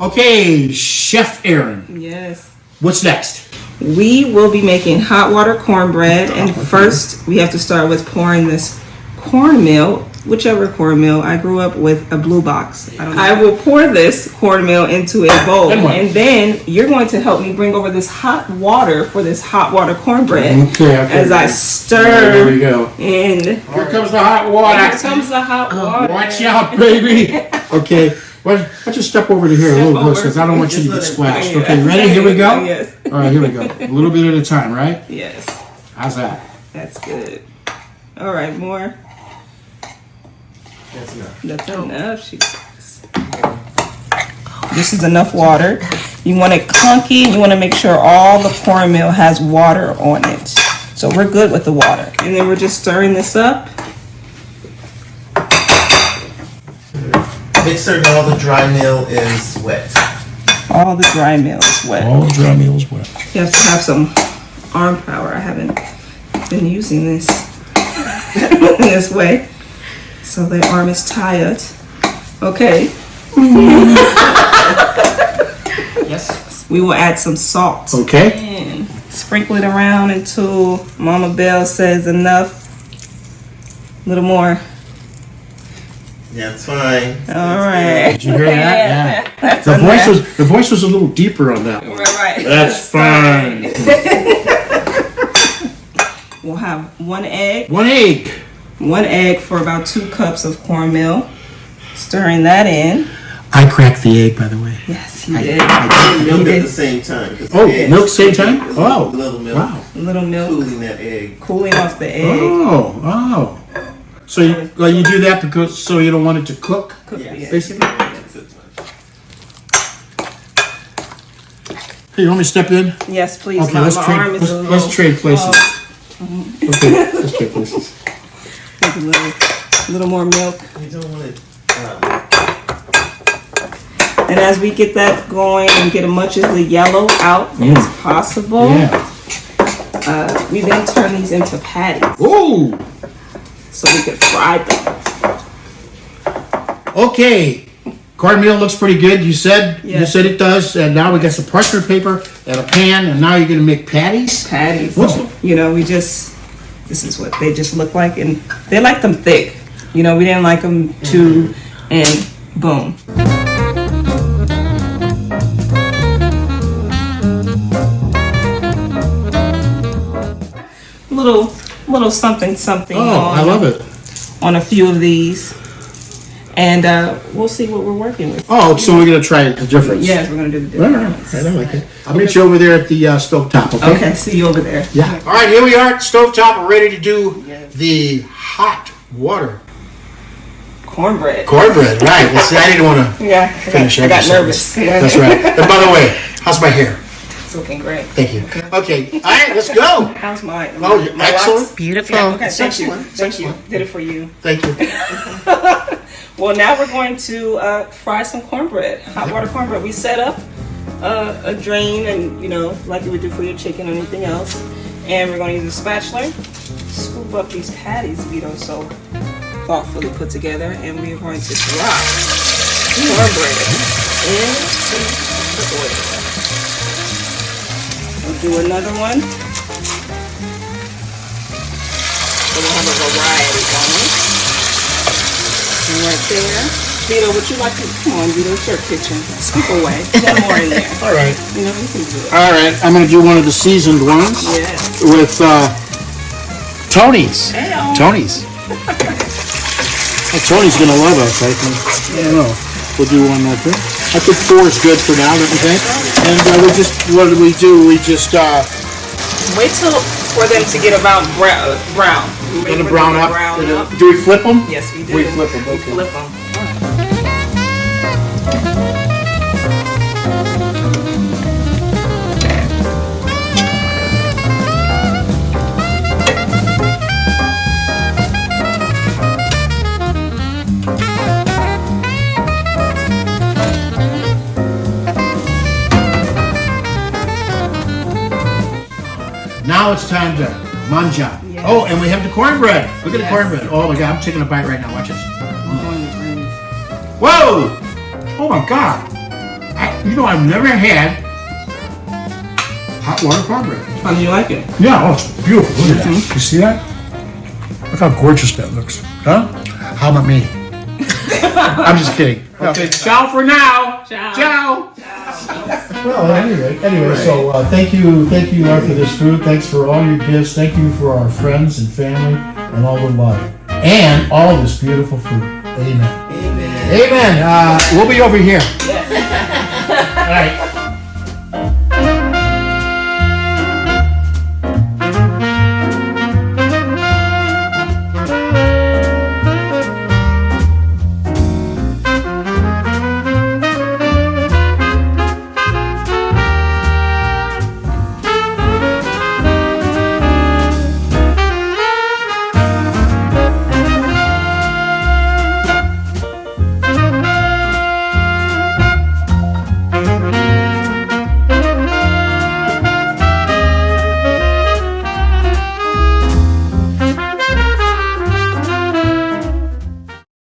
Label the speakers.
Speaker 1: Okay, Chef Erinn.
Speaker 2: Yes.
Speaker 1: What's next?
Speaker 2: We will be making hot water cornbread, and first we have to start with pouring this cornmeal, whichever cornmeal. I grew up with a blue box. I will pour this cornmeal into a bowl, and then you're going to help me bring over this hot water for this hot water cornbread.
Speaker 1: Okay.
Speaker 2: As I stir.
Speaker 1: There we go.
Speaker 2: And
Speaker 1: here comes the hot water.
Speaker 2: Here comes the hot water.
Speaker 1: Watch out, baby. Okay. Why don't you step over to here a little bit, because I don't want you to get splashed. Okay, ready? Here we go?
Speaker 2: Yes.
Speaker 1: All right, here we go. A little bit at a time, right?
Speaker 2: Yes.
Speaker 1: How's that?
Speaker 2: That's good. All right, more.
Speaker 3: That's enough.
Speaker 2: That's enough, she says. This is enough water. You want it clunky, and you want to make sure all the cornmeal has water on it. So we're good with the water. And then we're just stirring this up.
Speaker 3: Make certain all the dry meal is wet.
Speaker 2: All the dry meal is wet.
Speaker 1: All the dry meal is wet.
Speaker 2: You have to have some arm power. I haven't been using this in this way. So the arm is tired. Okay.
Speaker 1: Yes.
Speaker 2: We will add some salt.
Speaker 1: Okay.
Speaker 2: And sprinkle it around until Mama Bell says enough. A little more.
Speaker 3: Yeah, it's fine.
Speaker 2: All right.
Speaker 1: Did you hear that? Yeah.
Speaker 2: That's
Speaker 1: The
Speaker 2: enough.
Speaker 1: voice was a little deeper on that one.
Speaker 2: Right.
Speaker 1: That's fine.
Speaker 2: We'll have one egg.
Speaker 1: One egg.
Speaker 2: One egg for about 2 cups of cornmeal. Stirring that in.
Speaker 1: I cracked the egg, by the way.
Speaker 2: Yes, he did.
Speaker 3: Milk at the same time.
Speaker 1: Oh, milk same time? Oh,
Speaker 3: little milk.
Speaker 1: wow.
Speaker 2: Little milk.
Speaker 3: Cooling that egg.
Speaker 2: Cooling off the egg.
Speaker 1: Oh. So you do that because so you don't want it to cook,
Speaker 3: Yes.
Speaker 1: basically? Hey, you want me to step in?
Speaker 2: Yes, please.
Speaker 1: Okay,
Speaker 2: My
Speaker 1: let's
Speaker 2: arm is a
Speaker 1: trade.
Speaker 2: little.
Speaker 1: Let's trade places. Okay, let's trade places.
Speaker 2: Take a little more milk.
Speaker 3: You don't want it.
Speaker 2: And as we get that going and get as much of the yellow out as possible, we then turn these into patties.
Speaker 1: Ooh.
Speaker 2: So we could fry them.
Speaker 1: Okay. Cornmeal looks pretty good. You said it does. And now we got some parchment paper and a pan, and now you're gonna make patties.
Speaker 2: Patties. This is what they just look like, and they like them thick. We didn't like them too, and boom. Little something.
Speaker 1: Oh, I love it.
Speaker 2: On a few of these, and we'll see what we're working with.
Speaker 1: Oh, so we're gonna try the difference.
Speaker 2: Yes, we're gonna do the
Speaker 1: All
Speaker 2: difference.
Speaker 1: right, I like it. I'll meet you over there at the stove top. Okay.
Speaker 2: Okay, see you over there.
Speaker 1: Yeah. All right, here we are at stove top. We're ready to do the hot water
Speaker 2: Cornbread.
Speaker 1: cornbread. Right. Let's see. I didn't want to finish.
Speaker 2: I got nervous.
Speaker 1: That's right. And by the way, how's my hair?
Speaker 2: It's looking great.
Speaker 1: Thank you. Okay. All right, let's go.
Speaker 2: How's my
Speaker 1: Excellent.
Speaker 2: locks?
Speaker 4: Beautiful.
Speaker 2: Yeah, okay, thank you.
Speaker 1: Excellent.
Speaker 2: Thank you. Did it for you.
Speaker 1: Thank you.
Speaker 2: Well, now we're going to fry some cornbread, hot water cornbread. We set up a drain, and like you would do for your chicken or anything else. And we're going to use a spatula, scoop up these patties Vito so thoughtfully put together, and we are going to drop cornbread into the oil. We'll do another one. So we'll have a variety going. And right there. Vito, would you like to, come on Vito, it's your kitchen. Scoop away. One more in there.
Speaker 1: All right.
Speaker 2: You can do it.
Speaker 1: All right. I'm going to do one of the seasoned ones
Speaker 2: Yes.
Speaker 1: with Tony's.
Speaker 2: Hey-o.
Speaker 1: Tony's. Well, Tony's going to love us, I think. I don't know. We'll do one like that. I think 4 is good for now, don't you think? And what do? We just,
Speaker 2: Wait for them to get about brown.
Speaker 1: Let them brown up.
Speaker 2: Brown up.
Speaker 1: Do we flip them?
Speaker 2: Yes, we do.
Speaker 1: We flip them, okay.
Speaker 2: We flip them.
Speaker 1: Now it's time to manja.
Speaker 2: Yes.
Speaker 1: Oh, and we have the cornbread. Look at the
Speaker 2: Yes.
Speaker 1: cornbread. Oh my God, I'm taking a bite right now. Watch this. Whoa! Oh my God! I've never had hot water cornbread.
Speaker 2: How do you like it?
Speaker 1: Yeah, oh, it's beautiful. Look at that. You see that? Look how gorgeous that looks. Huh? How about me? I'm just kidding. Okay, ciao for now. Ciao.
Speaker 4: Well, anyway, so thank you, Lord, for this food. Thanks for all your gifts. Thank you for our friends and family and all the love and all this beautiful food. Amen. Amen. We'll be over here.
Speaker 2: Yes.
Speaker 4: All right.